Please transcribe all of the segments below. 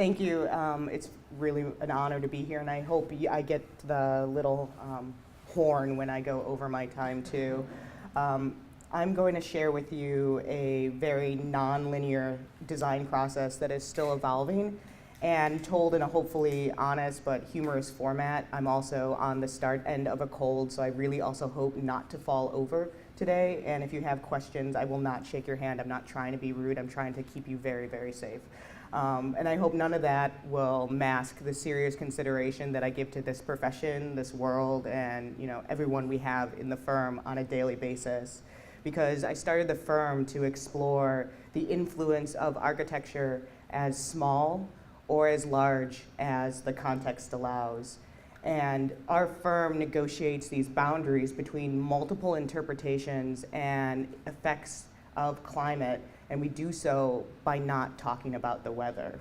Thank you. It's really an honor to be here, and I hope I get the little horn when I go over my time, too. I'm going to share with you a very non-linear design process that is still evolving and told in a hopefully honest but humorous format. I'm also on the start end of a cold, so I really also hope not to fall over today. And if you have questions, I will not shake your hand. I'm not trying to be rude. I'm trying to keep you very, very safe. And I hope none of that will mask the serious consideration that I give to this profession, this world, and everyone we have in the firm on a daily basis. Because I started the firm to explore the influence of architecture as small or as large as the context allows. And our firm negotiates these boundaries between multiple interpretations and effects of climate, and we do so by not talking about the weather.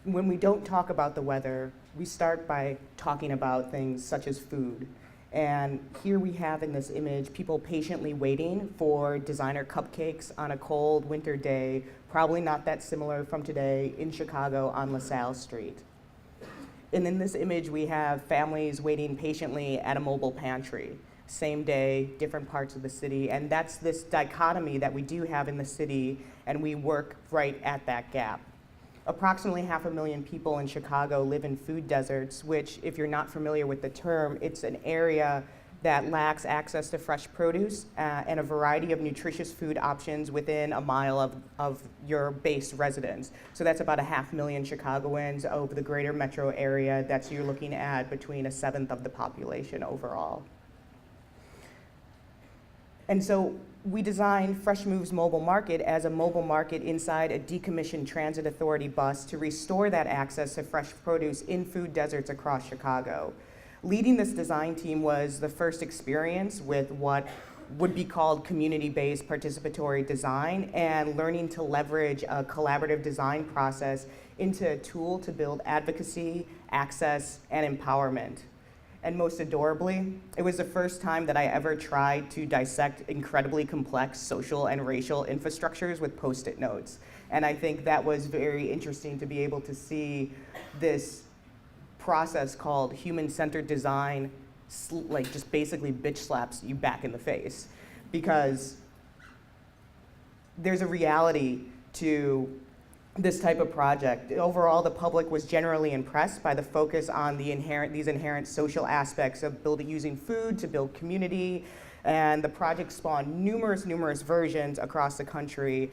When we don't talk about the weather, we start by talking about things such as food. And here we have in this image people patiently waiting for designer cupcakes on a cold winter day, probably not that similar from today, in Chicago on LaSalle Street. And in this image, we have families waiting patiently at a mobile pantry. Same day, different parts of the city, and that's this dichotomy that we do have in the city, and we work right at that gap. Approximately 500,000 people in Chicago live in food deserts, which, if you're not familiar with the term, it's an area that lacks access to fresh produce and a variety of nutritious food options within a mile of your base residence. So that's about 500,000 Chicagoans over the greater metro area. That's you're looking at between 1/7 of the population overall. And so we designed Fresh Moves Mobile Market as a mobile market inside a decommissioned transit authority bus to restore that access to fresh produce in food deserts across Chicago. Leading this design team was the first experience with what would be called community-based participatory design and learning to leverage a collaborative design process into a tool to build advocacy, access, and empowerment. And most adorably, it was the first time that I ever tried to dissect incredibly complex social and racial infrastructures with Post-it notes. And I think that was very interesting to be able to see this process called human-centered design, like just basically bitch slaps you back in the face. Because there's a reality to this type of project. Overall, the public was generally impressed by the focus on these inherent social aspects of using food to build community, and the project spawned numerous versions across the country.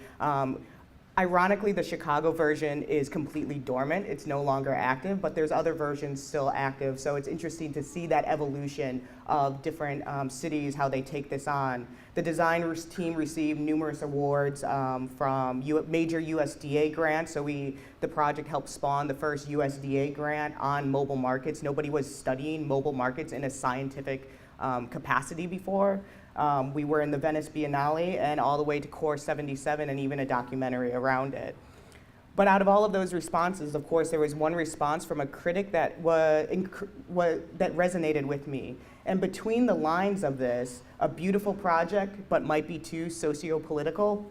Ironically, the Chicago version is completely dormant. It's no longer active, but there's other versions still active. So it's interesting to see that evolution of different cities, how they take this on. The design team received numerous awards from major USDA grants. So the project helped spawn the first USDA grant on mobile markets. Nobody was studying mobile markets in a scientific capacity before. We were in the Venice Biennale and all the way to Core 77 and even a documentary around it. But out of all of those responses, of course, there was one response from a critic that resonated with me. And between the lines of this, a beautiful project, but might be too socio-political,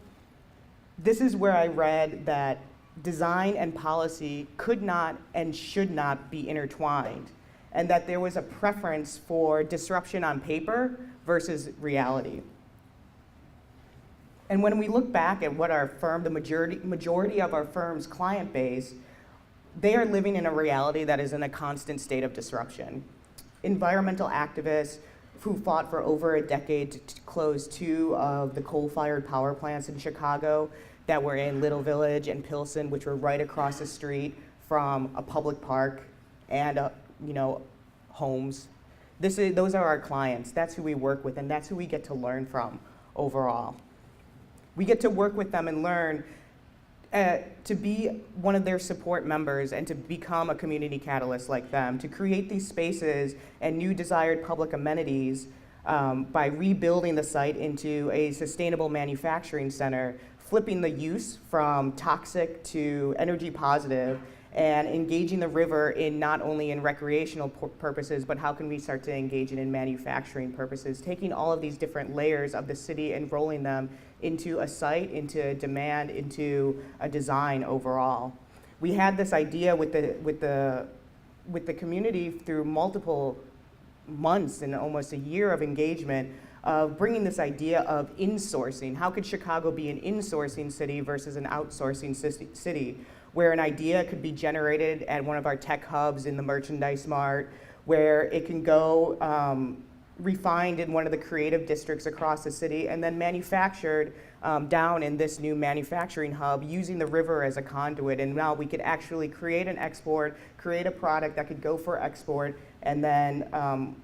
this is where I read that design and policy could not and should not be intertwined, and that there was a preference for disruption on paper versus reality. And when we look back at what our firm, the majority of our firm's client base, they are living in a reality that is in a constant state of disruption. Environmental activists who fought for over a decade to close 2 of the coal-fired power plants in Chicago that were in Little Village and Pilsen, which were right across the street from a public park and homes. Those are our clients. That's who we work with, and that's who we get to learn from overall. We get to work with them and learn to be one of their support members and to become a community catalyst like them, to create these spaces and new desired public amenities by rebuilding the site into a sustainable manufacturing center, flipping the use from toxic to energy positive, and engaging the river in not only in recreational purposes, but how can we start to engage it in manufacturing purposes, taking all of these different layers of the city and rolling them into a site, into a demand, into a design overall. We had this idea with the community through multiple months and almost a year of engagement of bringing this idea of insourcing. How could Chicago be an insourcing city versus an outsourcing city, where an idea could be generated at one of our tech hubs in the merchandise mart, where it can go refined in one of the creative districts across the city, and then manufactured down in this new manufacturing hub using the river as a conduit. And now we could actually create an export, create a product that could go for export, and then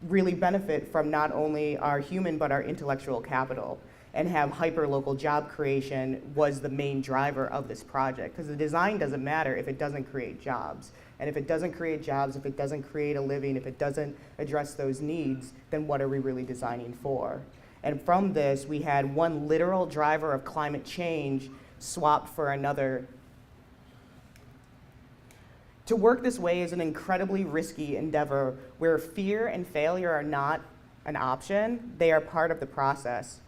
really benefit from not only our human but our intellectual capital, and have hyper-local job creation was the main driver of this project. Because the design doesn't matter if it doesn't create jobs. And if it doesn't create jobs, if it doesn't create a living, if it doesn't address those needs, then what are we really designing for? And from this, we had one literal driver of climate change swapped for another. To work this way is an incredibly risky endeavor where fear and failure are not an option, they are part of the process.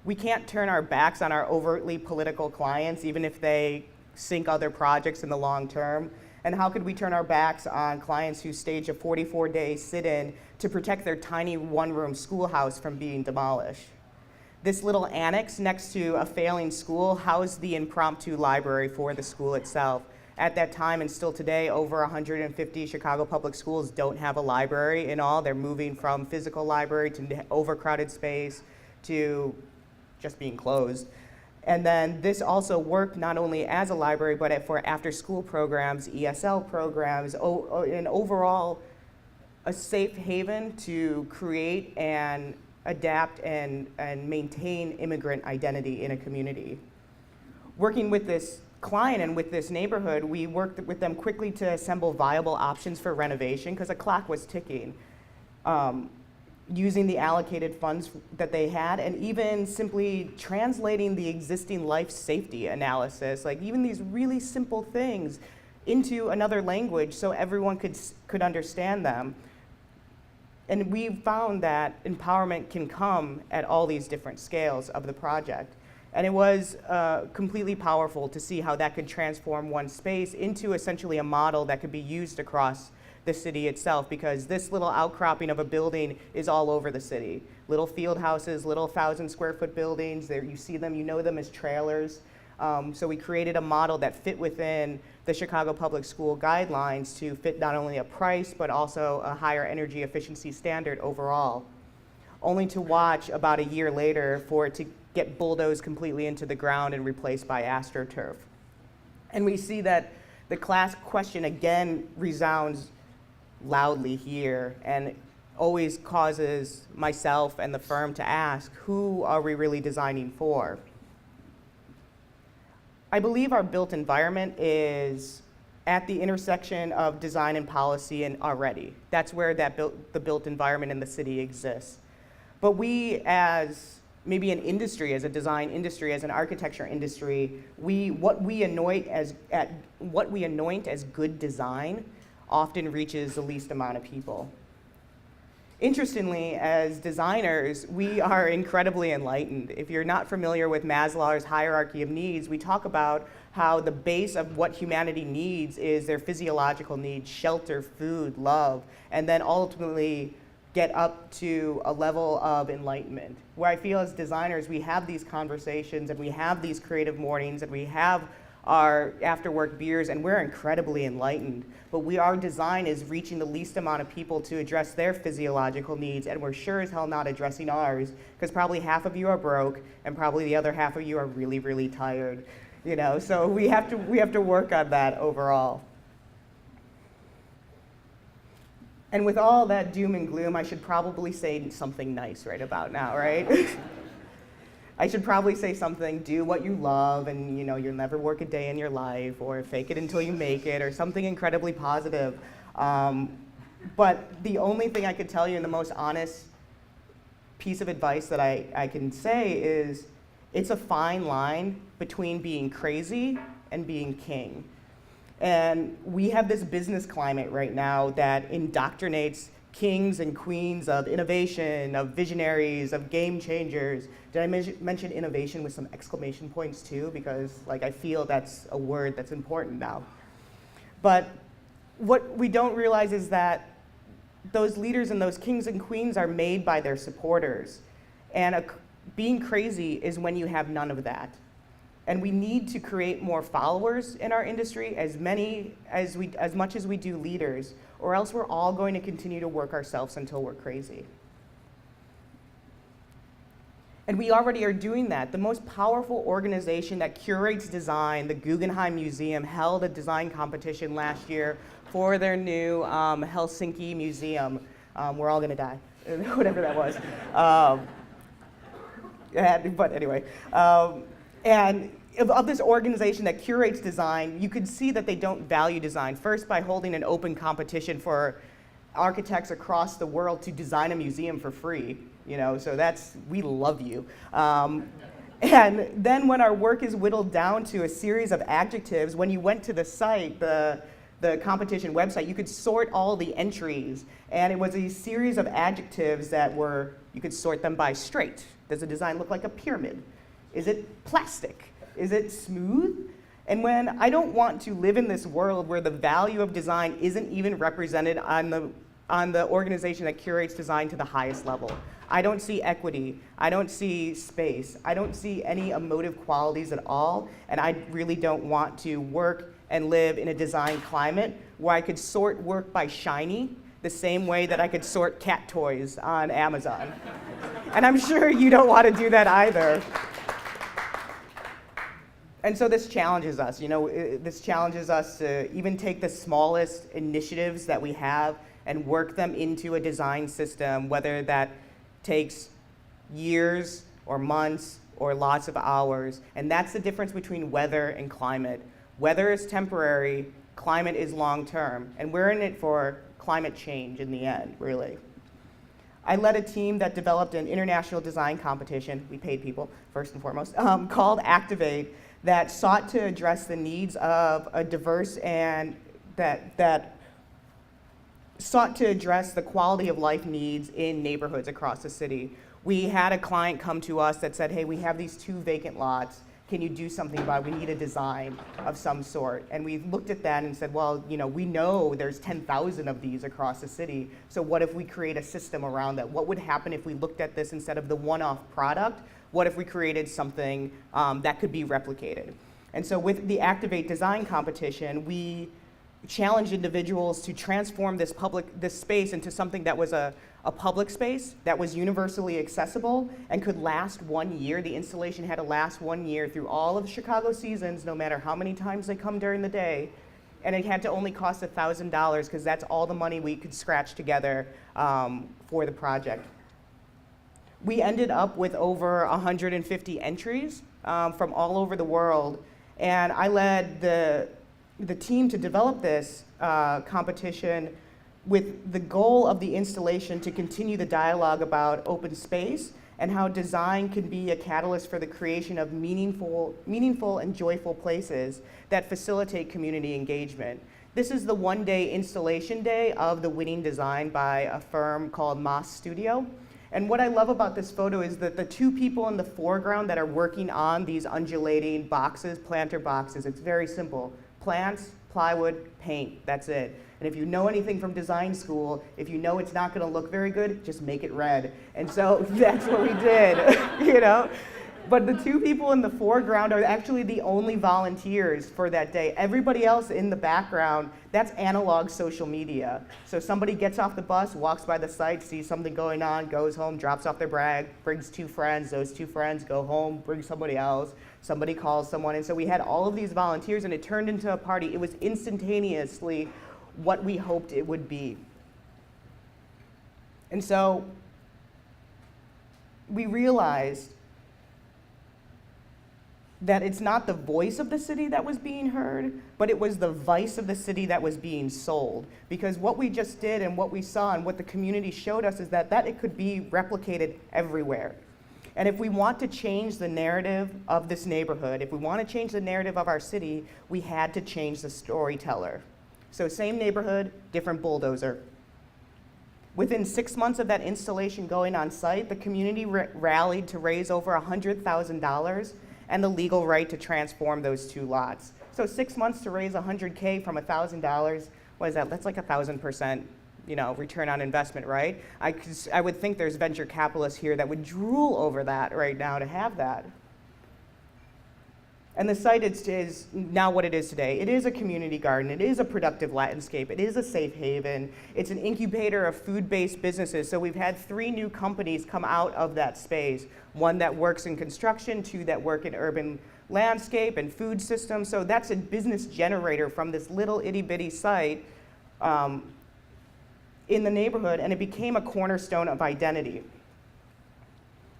We can't turn our backs on our overtly political clients, even if they sink other projects in the long term. And how could we turn our backs on clients who stage a 44-day sit-in to protect their tiny one-room schoolhouse from being demolished? This little annex next to a failing school housed the impromptu library for the school itself. At that time, and still today, over 150 Chicago public schools don't have a library in all. They're moving from physical library to overcrowded space to just being closed. And then this also worked not only as a library, but for after-school programs, ESL programs, and overall a safe haven to create and adapt and maintain immigrant identity in a community. Working with this client and with this neighborhood, we worked with them quickly to assemble viable options for renovation because a clock was ticking. Using the allocated funds that they had, and even simply translating the existing life safety analysis, like even these really simple things, into another language so everyone could understand them. And we found that empowerment can come at all these different scales of the project. And it was completely powerful to see how that could transform one space into essentially a model that could be used across the city itself, because this little outcropping of a building is all over the city. Little field houses, little 1,000-square-foot buildings, there you see them, you know them as trailers. So we created a model that fit within the Chicago Public School guidelines to fit not only a price, but also a higher energy efficiency standard overall. Only to watch about a year later for it to get bulldozed completely into the ground and replaced by AstroTurf. And we see that the class question again resounds loudly here and always causes myself and the firm to ask, who are we really designing for? I believe our built environment is at the intersection of design and policy and already. That's where the built environment in the city exists. But we as maybe an industry, as a design industry, as an architecture industry, what we anoint as good design often reaches the least amount of people. Interestingly, as designers, we are incredibly enlightened. If you're not familiar with Maslow's hierarchy of needs, we talk about how the base of what humanity needs is their physiological needs, shelter, food, love, and then ultimately get up to a level of enlightenment. Where I feel as designers, we have these conversations and we have these creative mornings and we have our after-work beers, and we're incredibly enlightened. But our design is reaching the least amount of people to address their physiological needs, and we're sure as hell not addressing ours, because probably half of you are broke, and probably the other half of you are really, really tired. So we have to work on that overall. And with all that doom and gloom, I should probably say something nice right about now, right? I should probably say something, do what you love, and you'll never work a day in your life, or fake it until you make it, or something incredibly positive. But the only thing I could tell you, and the most honest piece of advice that I can say is, it's a fine line between being crazy and being king. And we have this business climate right now that indoctrinates kings and queens of innovation, of visionaries, of game changers. Did I mention innovation with some exclamation points too? Because I feel that's a word that's important now. But what we don't realize is that those leaders and those kings and queens are made by their supporters. And being crazy is when you have none of that. And we need to create more followers in our industry, as much as we do leaders, or else we're all going to continue to work ourselves until we're crazy. And we already are doing that. The most powerful organization that curates design, the Guggenheim Museum, held a design competition last year for their new Helsinki museum. We're all gonna die, whatever that was. But anyway. And of this organization that curates design, you could see that they don't value design. First, by holding an open competition for architects across the world to design a museum for free. So we love you. And then when our work is whittled down to a series of adjectives, when you went to the site, the competition website, you could sort all the entries. And it was a series of adjectives that you could sort them by straight. Does the design look like a pyramid? Is it plastic? Is it smooth? And when I don't want to live in this world where the value of design isn't even represented on the organization that curates design to the highest level. I don't see equity. I don't see space. I don't see any emotive qualities at all. And I really don't want to work and live in a design climate where I could sort work by shiny the same way that I could sort cat toys on Amazon. And I'm sure you don't want to do that either. And so this challenges us. This challenges us to even take the smallest initiatives that we have and work them into a design system, whether that takes years or months or lots of hours. And that's the difference between weather and climate. Weather is temporary, climate is long-term. And we're in it for climate change in the end, really. I led a team that developed an international design competition, we paid people, first and foremost, called Activate, that sought to address the needs of a diverse and that sought to address the quality of life needs in neighborhoods across the city. We had a client come to us that said, hey, we have these 2 vacant lots. Can you do something about it? We need a design of some sort. And we looked at that and said, well, we know there's 10,000 of these across the city. So what if we create a system around that? What would happen if we looked at this instead of the one-off product? What if we created something that could be replicated? And so with the Activate Design competition, we challenged individuals to transform this space into something that was a public space that was universally accessible and could last 1 year. The installation had to last 1 year through all of the Chicago seasons, no matter how many times they come during the day. And it had to only cost $1,000 because that's all the money we could scratch together for the project. We ended up with over 150 entries from all over the world. And I led the team to develop this competition with the goal of the installation to continue the dialogue about open space and how design can be a catalyst for the creation of meaningful and joyful places that facilitate community engagement. This is the one-day installation day of the winning design by a firm called Moss Studio. And what I love about this photo is that the 2 people in the foreground that are working on these undulating boxes, planter boxes, it's very simple. Plants, plywood, paint, that's it. And if you know anything from design school, if you know it's not gonna look very good, just make it red. And so that's what we did, But the 2 people in the foreground are actually the only volunteers for that day. Everybody else in the background, that's analog social media. So somebody gets off the bus, walks by the site, sees something going on, goes home, drops off their bag, brings 2 friends, those 2 friends go home, bring somebody else, somebody calls someone. And so we had all of these volunteers and it turned into a party. It was instantaneously what we hoped it would be. And so we realized that it's not the voice of the city that was being heard, but it was the vice of the city that was being sold. Because what we just did and what we saw and what the community showed us is that it could be replicated everywhere. And if we want to change the narrative of this neighborhood, if we want to change the narrative of our city, we had to change the storyteller. So same neighborhood, different bulldozer. Within 6 months of that installation going on site, the community rallied to raise over $100,000 and the legal right to transform those 2 lots. So 6 months to raise $100K from $1,000, what is that? That's like 1,000%, return on investment, right? I would think there's venture capitalists here that would drool over that right now to have that. And the site is now what it is today. It is a community garden. It is a productive landscape. It is a safe haven. It's an incubator of food-based businesses. So we've had 3 new companies come out of that space. 1 that works in construction, 2 that work in urban landscape and food systems. So that's a business generator from this little itty-bitty site in the neighborhood, and it became a cornerstone of identity.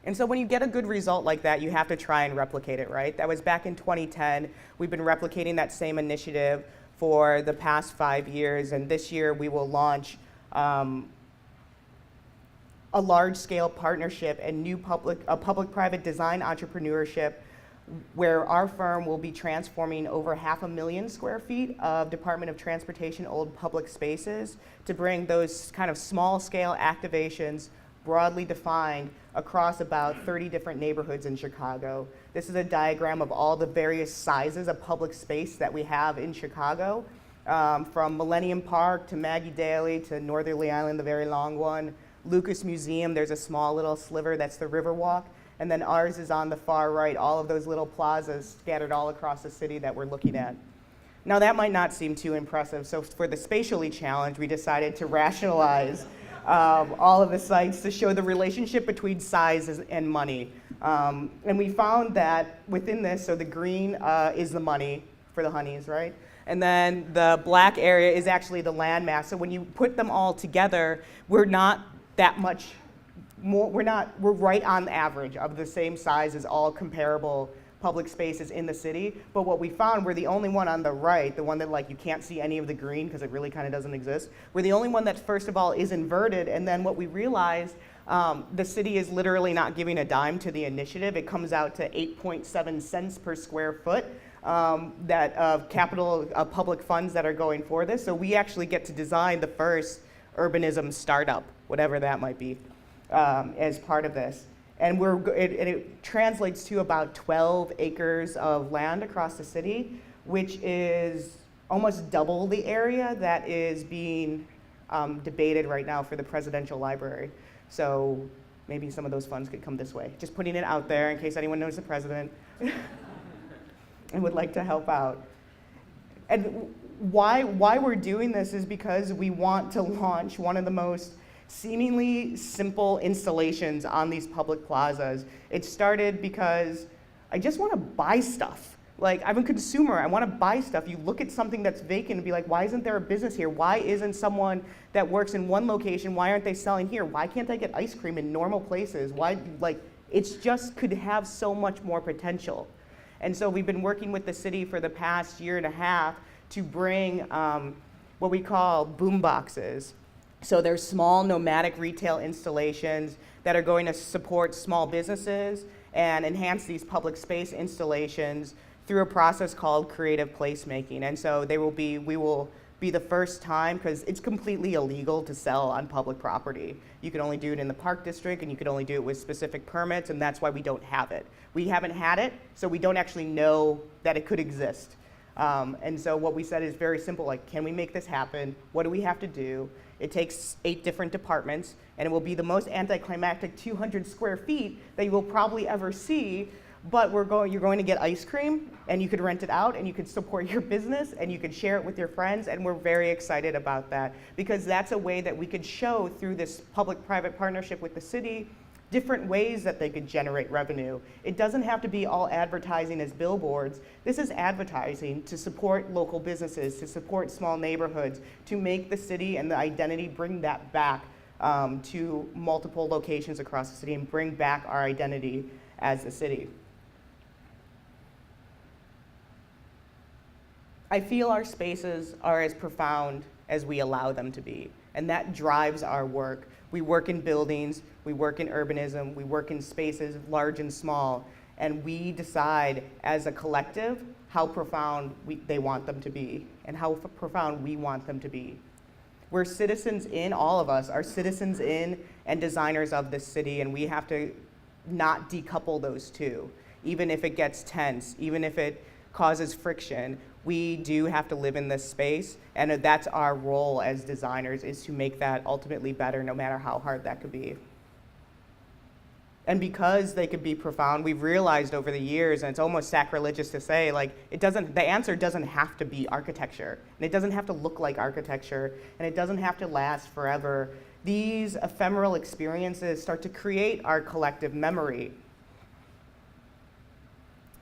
And so when you get a good result like that, you have to try and replicate it, right? That was back in 2010. We've been replicating that same initiative for the past 5 years, and this year we will launch a large-scale partnership and new public-private design entrepreneurship where our firm will be transforming over 500,000 square feet of Department of Transportation old public spaces to bring those kind of small-scale activations broadly defined across about 30 different neighborhoods in Chicago. This is a diagram of all the various sizes of public space that we have in Chicago, from Millennium Park to Maggie Daly to Northerly Island, the very long one. Lucas Museum, there's a small little sliver, that's the Riverwalk. And then ours is on the far right, all of those little plazas scattered all across the city that we're looking at. Now that might not seem too impressive, so for the spatially challenged, we decided to rationalize all of the sites to show the relationship between size and money. And we found that within this, so the green is the money for the honeys, right? And then the black area is actually the landmass. So when you put them all together, we're not that much more, we're right on average of the same size as all comparable public spaces in the city. But what we found, we're the only one on the right, the one that you can't see any of the green because it really kind of doesn't exist. We're the only one that first of all is inverted, and then what we realized, the city is literally not giving a dime to the initiative. It comes out to 8.7 cents per square foot capital public funds that are going for this. So we actually get to design the first urbanism startup, whatever that might be, as part of this. And it translates to about 12 acres of land across the city, which is almost double the area that is being debated right now for the presidential library. So maybe some of those funds could come this way. Just putting it out there in case anyone knows the president and would like to help out. And why we're doing this is because we want to launch one of the most seemingly simple installations on these public plazas. It started because I just want to buy stuff. I'm a consumer, I want to buy stuff. You look at something that's vacant and be like, why isn't there a business here? Why isn't someone that works in one location, why aren't they selling here? Why can't I get ice cream in normal places? Why, it's just could have so much more potential. And so we've been working with the city for the past year and a half to bring what we call boom boxes. So there's small nomadic retail installations that are going to support small businesses and enhance these public space installations through a process called creative placemaking. And so we will be the first time, because it's completely illegal to sell on public property. You can only do it in the park district, and you can only do it with specific permits, and that's why we don't have it. We haven't had it, so we don't actually know that it could exist. And so what we said is very simple, can we make this happen? What do we have to do? It takes 8 different departments, and it will be the most anticlimactic 200 square feet that you will probably ever see, but you're going to get ice cream, and you could rent it out, and you could support your business, and you could share it with your friends, and we're very excited about that, because that's a way that we could show through this public-private partnership with the city different ways that they could generate revenue. It doesn't have to be all advertising as billboards. This is advertising to support local businesses, to support small neighborhoods, to make the city and the identity, bring that back to multiple locations across the city and bring back our identity as a city. I feel our spaces are as profound as we allow them to be, and that drives our work. We work in buildings, we work in urbanism, we work in spaces large and small, and we decide as a collective how profound they want them to be and how profound we want them to be. We're citizens in, all of us are citizens in and designers of this city, and we have to not decouple those two. Even if it gets tense, even if it causes friction, we do have to live in this space, and that's our role as designers, is to make that ultimately better, no matter how hard that could be. And because they could be profound, we've realized over the years, and it's almost sacrilegious to say, like, the answer doesn't have to be architecture, and it doesn't have to look like architecture, and it doesn't have to last forever. These ephemeral experiences start to create our collective memory.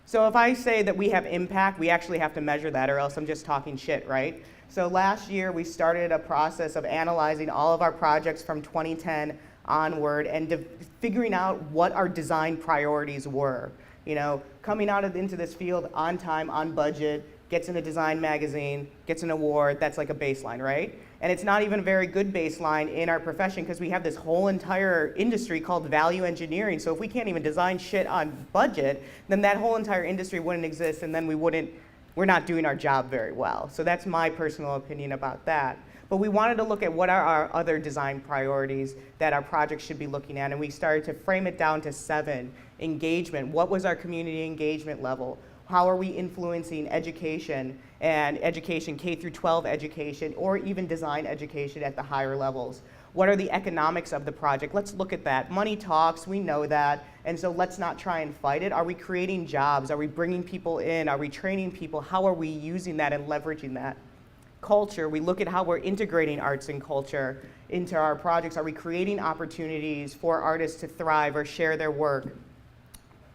So if I say that we have impact, we actually have to measure that, or else I'm just talking shit, right? So last year, we started a process of analyzing all of our projects from 2010 onward and figuring out what our design priorities were. You know, coming out into this field on time, on budget, gets in a design magazine, gets an award, that's like a baseline, right? And it's not even a very good baseline in our profession because we have this whole entire industry called value engineering. So if we can't even design shit on budget, then that whole entire industry wouldn't exist, and then we're not doing our job very well. So that's my personal opinion about that. But we wanted to look at what are our other design priorities that our projects should be looking at, and we started to frame it down to 7. Engagement. What was our community engagement level? How are we influencing education and education, K through 12 education, or even design education at the higher levels? What are the economics of the project? Let's look at that. Money talks, we know that, and so let's not try and fight it. Are we creating jobs? Are we bringing people in? Are we training people? How are we using that and leveraging that? Culture, we look at how we're integrating arts and culture into our projects. Are we creating opportunities for artists to thrive or share their work?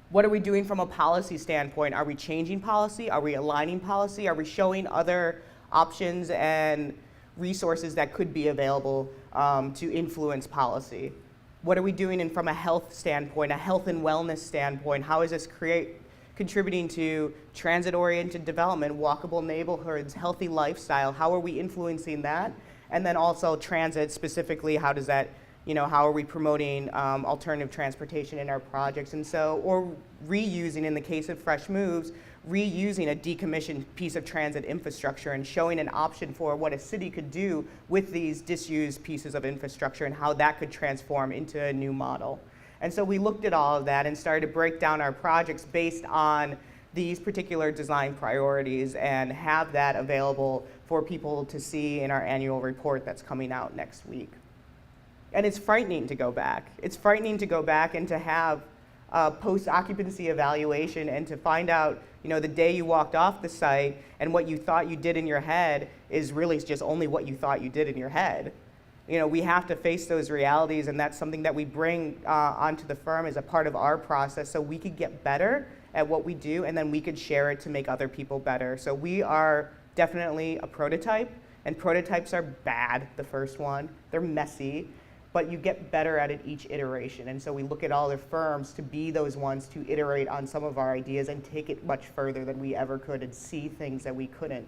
What are we doing from a policy standpoint? Are we changing policy? Are we aligning policy? Are we showing other options and resources that could be available to influence policy? What are we doing from a health standpoint, a health and wellness standpoint? How is this contributing to transit-oriented development, walkable neighborhoods, healthy lifestyle? How are we influencing that? And then also transit specifically, how does that, how are we promoting alternative transportation in our projects? And so, or reusing, in the case of Fresh Moves, reusing a decommissioned piece of transit infrastructure and showing an option for what a city could do with these disused pieces of infrastructure and how that could transform into a new model. And so we looked at all of that and started to break down our projects based on these particular design priorities and have that available for people to see in our annual report that's coming out next week. And it's frightening to go back. It's frightening to go back and to have post-occupancy evaluation and to find out, the day you walked off the site and what you thought you did in your head is really just only what you thought you did in your head. We have to face those realities, and that's something that we bring onto the firm as a part of our process so we could get better at what we do, and then we could share it to make other people better. So we are definitely a prototype, and prototypes are bad, the first one. They're messy, but you get better at it each iteration. And so we look at all the firms to be those ones to iterate on some of our ideas and take it much further than we ever could and see things that we couldn't.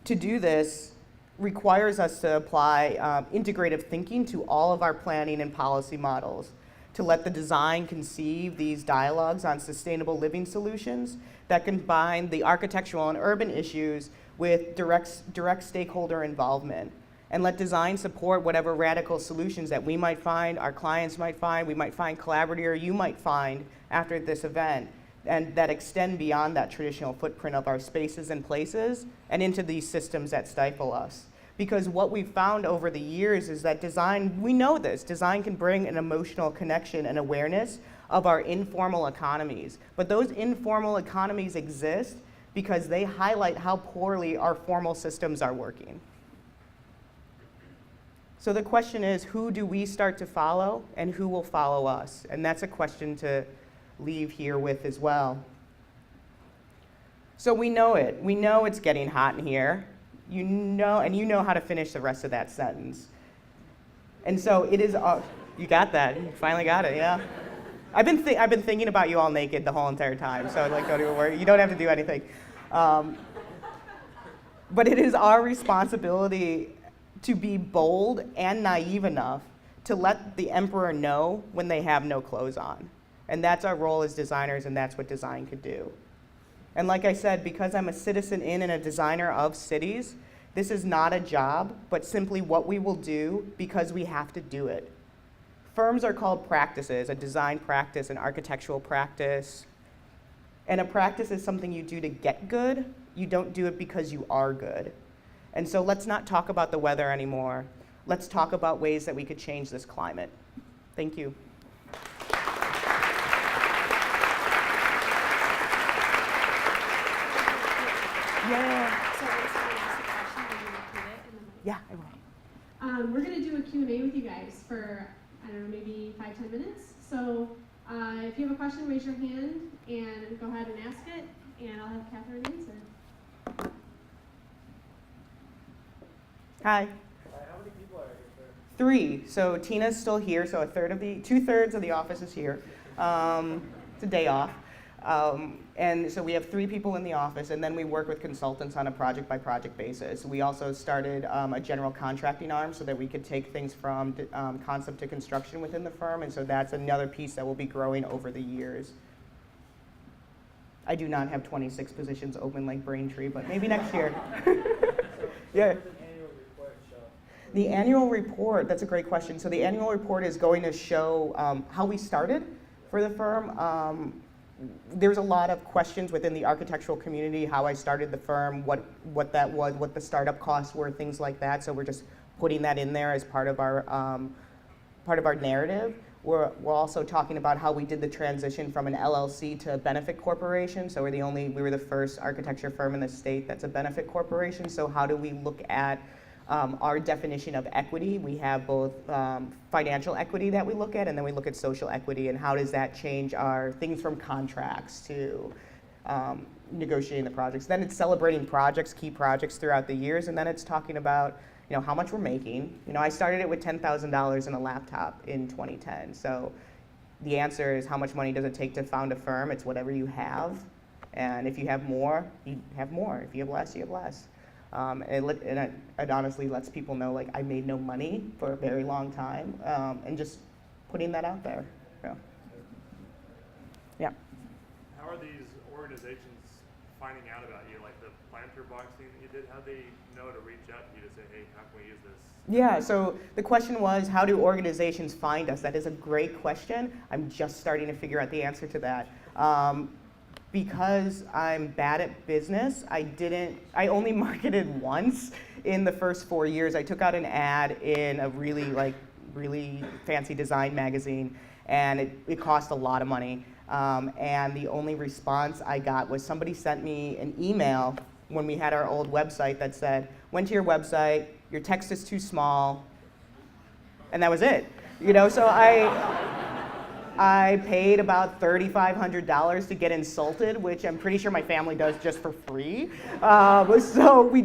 To do this requires us to apply integrative thinking to all of our planning and policy models, to let the design conceive these dialogues on sustainable living solutions that combine the architectural and urban issues with direct stakeholder involvement, and let design support whatever radical solutions that we might find, our clients might find, we might find collaboratively, or you might find after this event, and that extend beyond that traditional footprint of our spaces and places and into these systems that stifle us. Because what we've found over the years is that design, we know this, design can bring an emotional connection and awareness of our informal economies. But those informal economies exist because they highlight how poorly our formal systems are working. So the question is, who do we start to follow and who will follow us? And that's a question to leave here with as well. So we know it. We know it's getting hot in here. you know how to finish the rest of that sentence. And so it is, you got that, you finally got it, yeah. I've been thinking about you all naked the whole entire time, so like don't even worry, you don't have to do anything. But it is our responsibility to be bold and naive enough to let the emperor know when they have no clothes on. And that's our role as designers, and that's what design could do. And like I said, because I'm a citizen in and a designer of cities, this is not a job, but simply what we will do because we have to do it. Firms are called practices, a design practice, an architectural practice. And a practice is something you do to get good. You don't do it because you are good. And so let's not talk about the weather anymore. Let's talk about ways that we could change this climate. Thank you. Yeah. So if someone asks a question, will you repeat it? And then Yeah, I will. we're going to do a Q&A with you guys for, I don't know, maybe 5-10 minutes. So if you have a question, raise your hand and go ahead and ask it, and I'll have Katherine answer. Hi. How many people are here? 3. So Tina's still here, so 2/3 of the office is here. It's a day off. And so we have 3 people in the office, and then we work with consultants on a project-by-project basis. We also started a general contracting arm so that we could take things from concept to construction within the firm, and so that's another piece that will be growing over the years. I do not have 26 positions open like Braintree, but maybe next year. Yeah. The annual report, that's a great question. So the annual report is going to show how we started for the firm. There's a lot of questions within the architectural community, how I started the firm, what that was, what the startup costs were, things like that. So we're just putting that in there as part of our narrative. We're also talking about how we did the transition from an LLC to a benefit corporation. So we were the first architecture firm in the state that's a benefit corporation. So how do we look at our definition of equity? We have both financial equity that we look at, and then we look at social equity, and how does that change our things from contracts to negotiating the projects. Then it's celebrating projects, key projects throughout the years, and then it's talking about how much we're making. I started it with $10,000 in a laptop in 2010. So the answer is, how much money does it take to found a firm? It's whatever you have, and if you have more, you have more. If you have less, you have less. And it honestly lets people know, like, I made no money for a very long time, and just putting that out there. Yeah. How are these organizations finding out about you? Like the planter box thing that you did, how they know to reach out to you to say, hey, how can we use this? Yeah, so the question was, how do organizations find us? That is a great question. I'm just starting to figure out the answer to that. Because I'm bad at business, I only marketed once in the first 4 years. I took out an ad in a really fancy design magazine, and it cost a lot of money. And the only response I got was somebody sent me an email when we had our old website that said, went to your website, your text is too small, and that was it. So I paid about $3,500 to get insulted, which I'm pretty sure my family does just for free. So we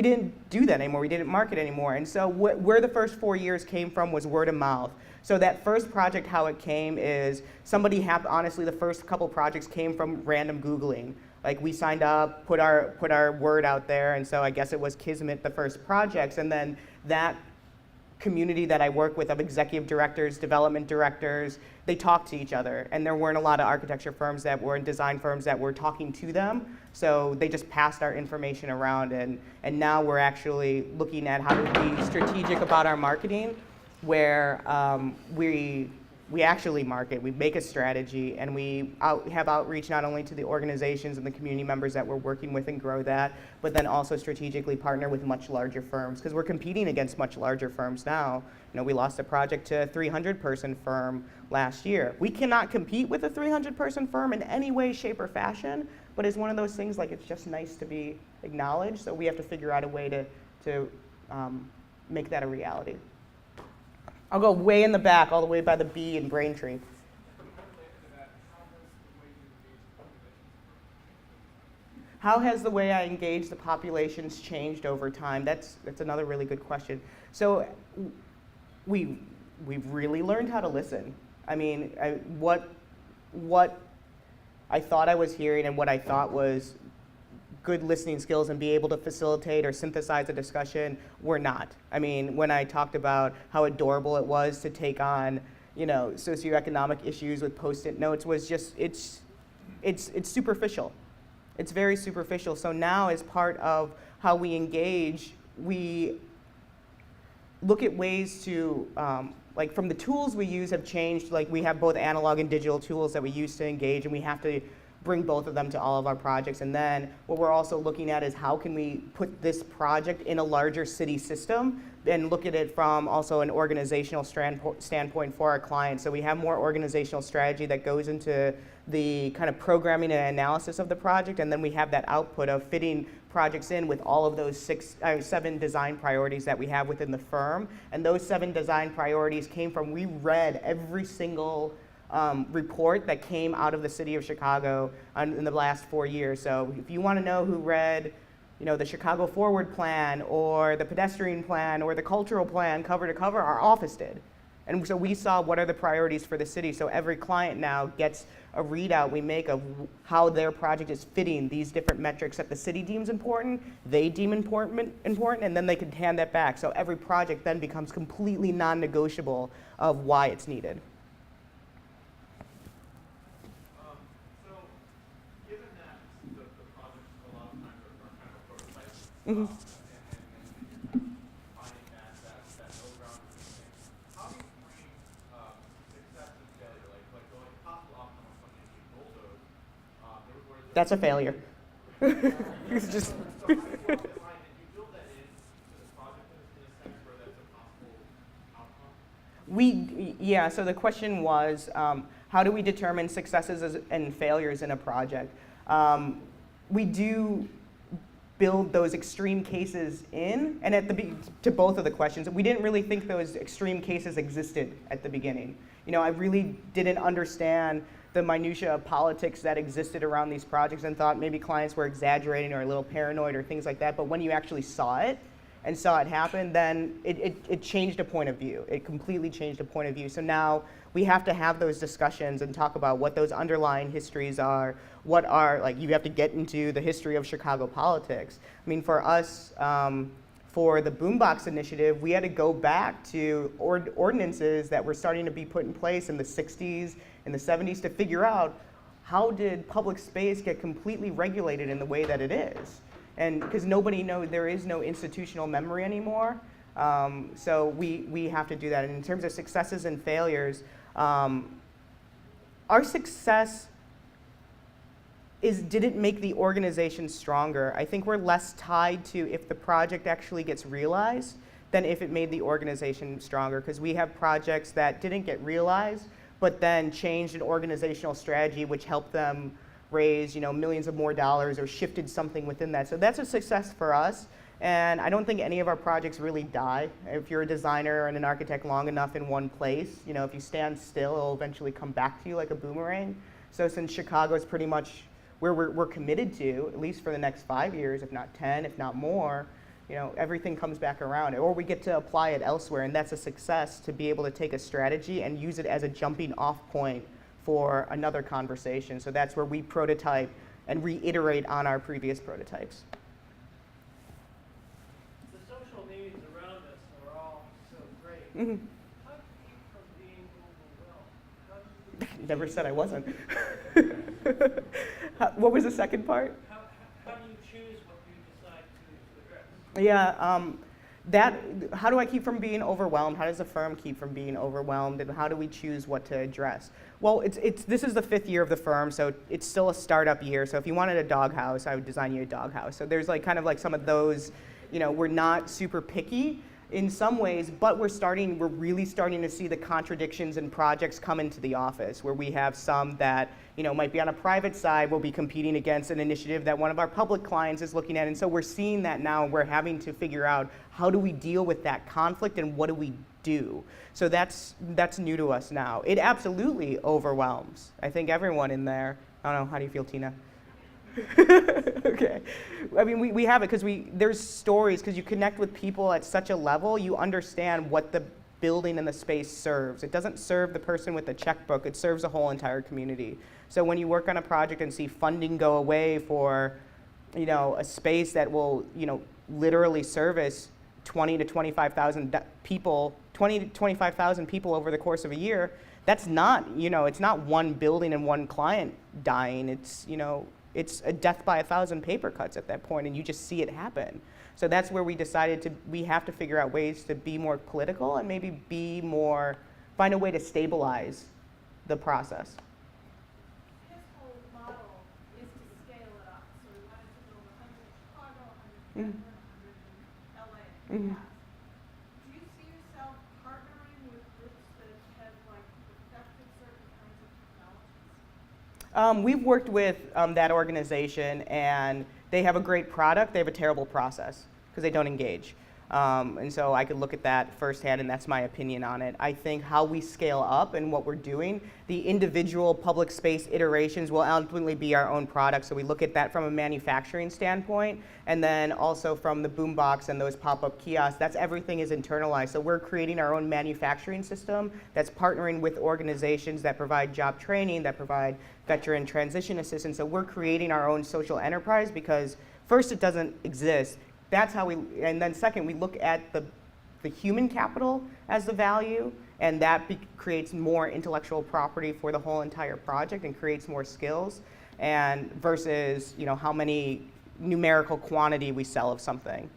didn't do that anymore. We didn't market anymore. And so where the first 4 years came from was word of mouth. So that first project, how it came is honestly, the first couple projects came from random Googling. Like, we signed up, put our word out there, and so I guess it was Kismet, the first projects, and then that community that I work with of executive directors, development directors, they talk to each other, and there weren't a lot of architecture firms that were, and design firms that were talking to them, so they just passed our information around, and now we're actually looking at how to be strategic about our marketing, where we actually market, we make a strategy, and we have outreach not only to the organizations and the community members that we're working with and grow that, but then also strategically partner with much larger firms, because we're competing against much larger firms now. We lost a project to a 300-person firm last year. We cannot compete with a 300-person firm in any way, shape, or fashion, but it's one of those things, like, it's just nice to be acknowledged, so we have to figure out a way to make that a reality. I'll go way in the back, all the way by the B in Braintree. How has the way I engage the populations changed over time? That's another really good question. So we've really learned how to listen. I mean, what I thought I was hearing and what I thought was good listening skills and be able to facilitate or synthesize a discussion were not. I mean, when I talked about how adorable it was to take on, socioeconomic issues with Post-it notes, was just, it's superficial. It's very superficial. So now, as part of how we engage, we look at ways to, like, from the tools we use have changed. Like, we have both analog and digital tools that we use to engage, and we have to bring both of them to all of our projects. And then what we're also looking at is how can we put this project in a larger city system and look at it from also an organizational standpoint for our clients. So we have more organizational strategy that goes into the kind of programming and analysis of the project, and then we have that output of fitting projects in with all of those 7 design priorities that we have within the firm. And those 7 design priorities came from, we read every single report that came out of the city of Chicago in the last 4 years. So if you want to know who read, the Chicago Forward Plan or the pedestrian plan or the cultural plan cover to cover, our office did. And so we saw what are the priorities for the city. So every client now gets a readout we make of how their project is fitting these different metrics that the city deems important, they deem important, and then they can hand that back. So every project then becomes completely non-negotiable of why it's needed. Mm-hmm. And finding that middle ground between things. How do you frame success and failure? Like going possible outcome of something you bulldoze. That's a failure. It's just. So did you build that in to the project in a sense where that's a possible outcome? Yeah. So the question was, how do we determine successes and failures in a project? We do build those extreme cases in, and to both of the questions, we didn't really think those extreme cases existed at the beginning. I really didn't understand the minutia of politics that existed around these projects and thought maybe clients were exaggerating or a little paranoid or things like that. But when you actually saw it and saw it happen, then it changed a point of view. It completely changed a point of view. So now we have to have those discussions and talk about what those underlying histories are. What are, like, you have to get into the history of Chicago politics. I mean, for us, for the Boombox initiative, we had to go back to ordinances that were starting to be put in place in the 60s, in the 70s to figure out how did public space get completely regulated in the way that it is. And because nobody knows, there is no institutional memory anymore. So we have to do that. And in terms of successes and failures, our success did it make the organization stronger? I think we're less tied to if the project actually gets realized than if it made the organization stronger, because we have projects that didn't get realized, but then changed an organizational strategy which helped them raise, millions of more dollars or shifted something within that. So that's a success for us. And I don't think any of our projects really die. If you're a designer and an architect long enough in one place, if you stand still, it'll eventually come back to you like a boomerang. So since Chicago is pretty much where we're committed to, at least for the next 5 years, if not 10, if not more, everything comes back around. Or we get to apply it elsewhere, and that's a success to be able to take a strategy and use it as a jumping off point for another conversation. So that's where we prototype and reiterate on our previous prototypes. The social needs around us are all so great. Mm-hmm. How do you keep from being overwhelmed? How do you Never said I wasn't. What was the second part? How do you choose what you decide to address? Yeah, how do I keep from being overwhelmed? How does the firm keep from being overwhelmed? And how do we choose what to address? Well, this is the 5th year of the firm, so it's still a startup year. So if you wanted a doghouse, I would design you a doghouse. So there's kind of some of those, we're not super picky in some ways, but we're really starting to see the contradictions in projects come into the office, where we have some that might be on a private side, will be competing against an initiative that one of our public clients is looking at. And so we're seeing that now. We're having to figure out how do we deal with that conflict and what do we do. So that's new to us now. It absolutely overwhelms, I think, everyone in there. I don't know, how do you feel, Tina? Okay. I mean, we have it because there's stories, because you connect with people at such a level, you understand what the building and the space serves. It doesn't serve the person with the checkbook, it serves a whole entire community. So when you work on a project and see funding go away for, a space that will, literally service 20 to 25,000 people, 20 to 25,000 people over the course of a year, that's not, it's not one building and one client dying. It's, it's a death by 1,000 paper cuts at that point, and you just see it happen. So that's where we decided we have to figure out ways to be more political and maybe find a way to stabilize the process. His whole model is to scale it up. So we wanted to build 100 in Chicago, 100 in Denver, 100 in LA. Mhm. Do you see yourself partnering with groups that have perfected certain kinds of technologies? We've worked with that organization, and they have a great product. They have a terrible process because they don't engage. And so I could look at that firsthand, and that's my opinion on it. I think how we scale up and what we're doing, the individual public space iterations will ultimately be our own product. So we look at that from a manufacturing standpoint, and then also from the boombox and those pop-up kiosks. That's everything is internalized. So we're creating our own manufacturing system that's partnering with organizations that provide job training, that provide veteran transition assistance. So we're creating our own social enterprise because first, it doesn't exist. That's how and then second, we look at the human capital as the value, and that creates more intellectual property for the whole entire project and creates more skills, and versus, how many numerical quantity we sell of something.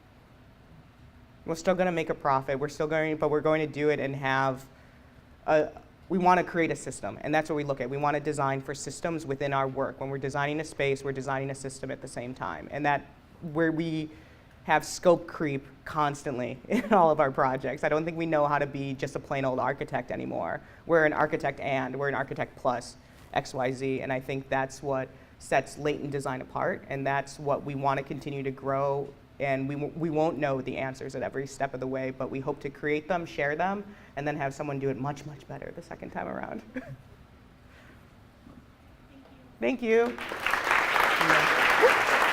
We're still going to make a profit. But we're going to do it and have we want to create a system, and that's what we look at. We want to design for systems within our work. When we're designing a space, we're designing a system at the same time, and that where we have scope creep constantly in all of our projects. I don't think we know how to be just a plain old architect anymore. We're an architect plus XYZ, and I think that's what sets Latent Design apart, and that's what we want to continue to grow, and we won't know the answers at every step of the way, but we hope to create them, share them, and then have someone do it much, much better the second time around. Thank you. Thank you.